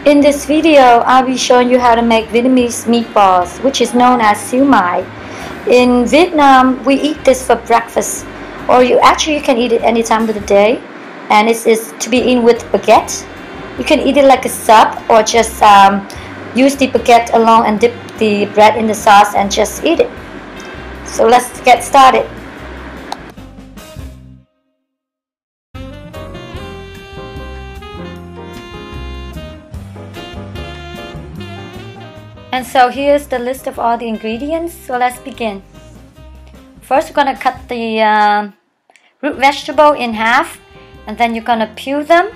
In this video, I'll be showing you how to make Vietnamese meatballs, which is known as Xiu Mai. In Vietnam, we eat this for breakfast, or you can eat it any time of the day, and it is to be eaten with baguette. You can eat it like a sub, or just use the baguette along and dip the bread in the sauce and just eat it. So let's get started. And so here's the list of all the ingredients, so let's begin. First, we're going to cut the root vegetable in half, and then you're going to peel them.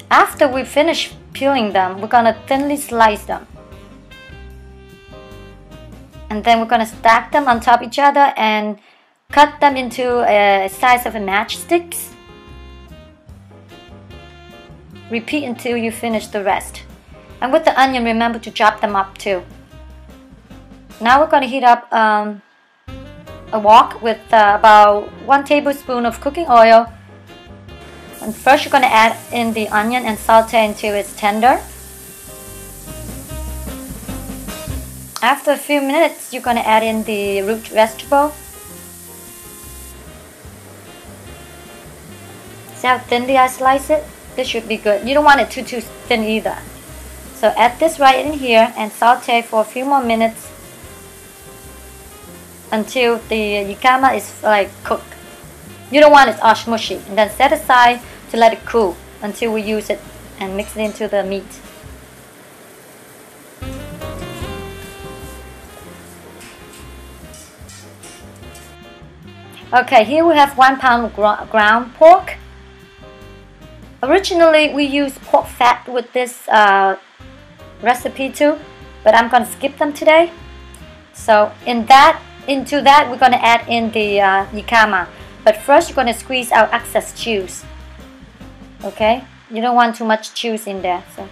After we finish peeling them, we're going to thinly slice them. And then we're going to stack them on top of each other and cut them into a size of a matchsticks. Repeat until you finish the rest. And with the onion, remember to chop them up too. Now we're going to heat up a wok with about 1 tablespoon of cooking oil. And first you're going to add in the onion and saute until it's tender. After a few minutes, you're going to add in the root vegetable. See how thinly I slice it? This should be good. You don't want it too thin either. So add this right in here and saute for a few more minutes until the yukama is like cooked. You don't want it all mushy. And then set aside to let it cool until we use it and mix it into the meat. Okay, here we have 1 pound of ground pork. Originally we used pork fat with this recipe too, but I'm going to skip them today. So into that we're going to add in the yukama, but first you're going to squeeze out excess juice. Okay, you don't want too much juice in there, so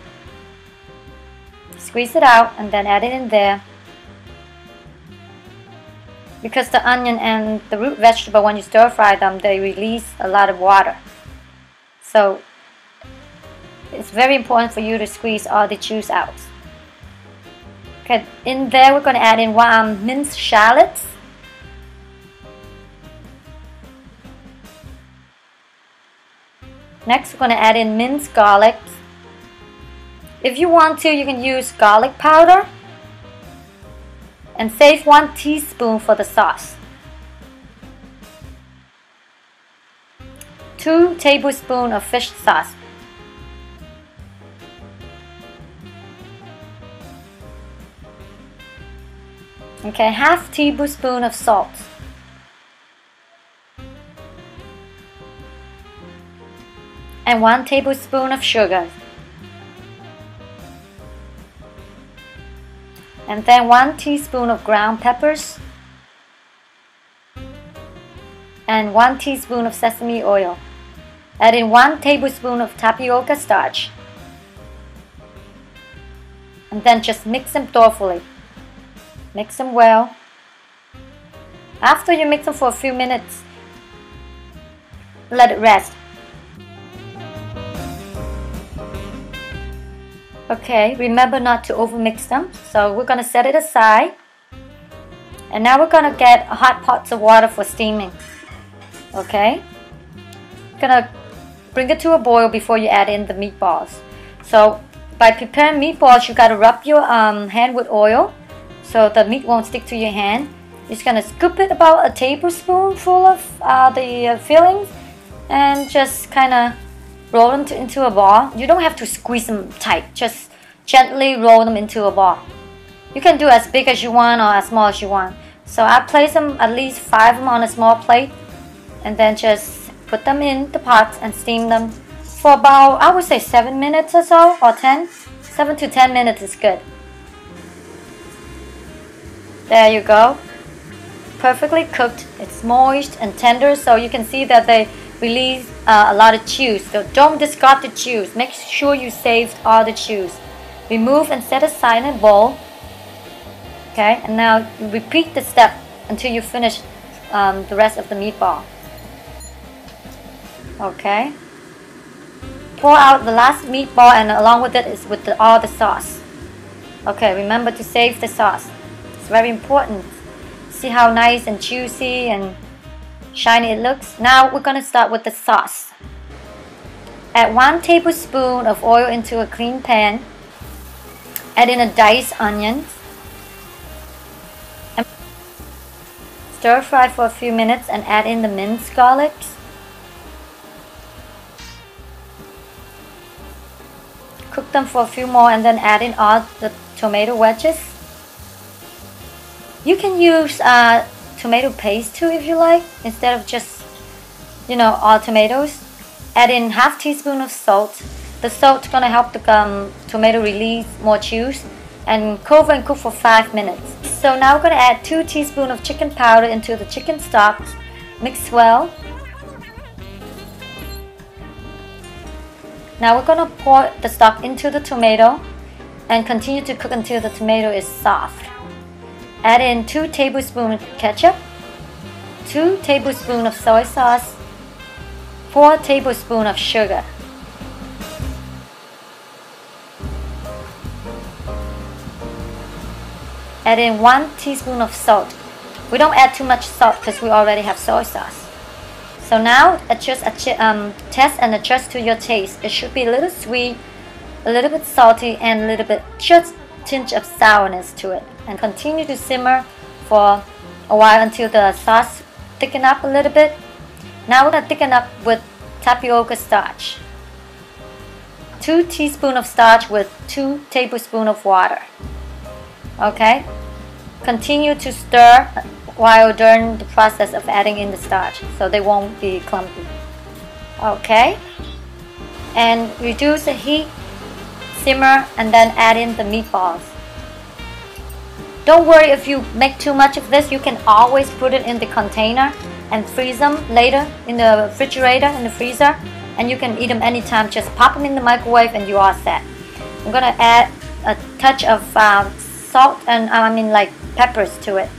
squeeze it out and then add it in there. Because the onion and the root vegetable, when you stir fry them, they release a lot of water, so it's very important for you to squeeze all the juice out. Okay, in there we're going to add in minced shallots. Next we're going to add in minced garlic. If you want to, you can use garlic powder. And save 1 teaspoon for the sauce. 2 tablespoons of fish sauce. Okay, half tablespoon of salt. And 1 tablespoon of sugar. And then 1 teaspoon of ground peppers. And 1 teaspoon of sesame oil. Add in 1 tablespoon of tapioca starch. And then just mix them thoroughly. Mix them well. After you mix them for a few minutes, let it rest. Okay, remember not to overmix them. So we're going to set it aside. And now we're going to get hot pots of water for steaming. Okay, going to bring it to a boil before you add in the meatballs. So by preparing meatballs, you got to rub your hand with oil so the meat won't stick to your hand. You're just going to scoop it about a tablespoon full of the fillings and just kind of roll them into a ball. You don't have to squeeze them tight, just gently roll them into a ball. You can do as big as you want or as small as you want. So I place them, at least 5 of them on a small plate, and then just put them in the pots and steam them for about, I would say 7 minutes or so, or 10. 7 to 10 minutes is good. There you go. Perfectly cooked. It's moist and tender, so you can see that they release a lot of juice. So don't discard the juice. Make sure you saved all the juice. Remove and set aside in a bowl. Okay, and now you repeat the step until you finish the rest of the meatball. Okay. pour out the last meatball, and along with it is with all the sauce. Okay, remember to save the sauce. It's very important. See how nice and juicy and shiny it looks? Now we're going to start with the sauce. Add 1 tablespoon of oil into a clean pan. Add in a diced onion. Stir fry for a few minutes and add in the minced garlic. Cook them for a few more and then add in all the tomato wedges. You can use tomato paste too if you like, instead of just, all tomatoes. Add in ½ teaspoon of salt. The salt's gonna help the tomato release more juice, and cover and cook for 5 minutes. So now we're gonna add 2 teaspoons of chicken powder into the chicken stock. Mix well. Now we're gonna pour the stock into the tomato and continue to cook until the tomato is soft. Add in 2 tablespoons of ketchup, 2 tablespoons of soy sauce, 4 tablespoons of sugar. Add in 1 teaspoon of salt. We don't add too much salt because we already have soy sauce. So now test and adjust to your taste. It should be a little sweet, a little bit salty, and a little bit just tinge of sourness to it. And continue to simmer for a while until the sauce thicken up a little bit. Now we're going to thicken up with tapioca starch. 2 teaspoons of starch with 2 tablespoons of water. Okay, continue to stir while during the process of adding in the starch so they won't be clumpy. Okay, and reduce the heat, simmer, and then add in the meatballs. Don't worry if you make too much of this. You can always put it in the container and freeze them later in the refrigerator, in the freezer, and you can eat them anytime. Just pop them in the microwave and you are set. I'm gonna add a touch of salt and peppers to it,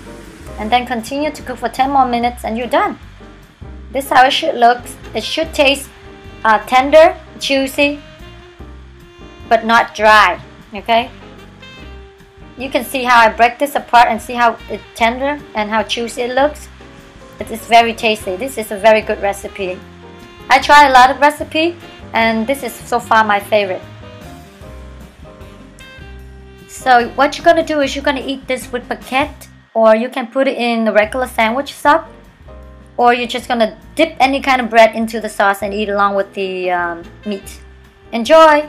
and then continue to cook for 10 more minutes and you're done. This is how it should look. It should taste tender, juicy, but not dry. Okay, you can see how I break this apart and see how it's tender and how juicy it looks. It is very tasty. This is a very good recipe. I try a lot of recipes and this is so far my favorite. So what you're going to do is you're going to eat this with baguette, or you can put it in the regular sandwich sauce, or you're just going to dip any kind of bread into the sauce and eat along with the meat. Enjoy!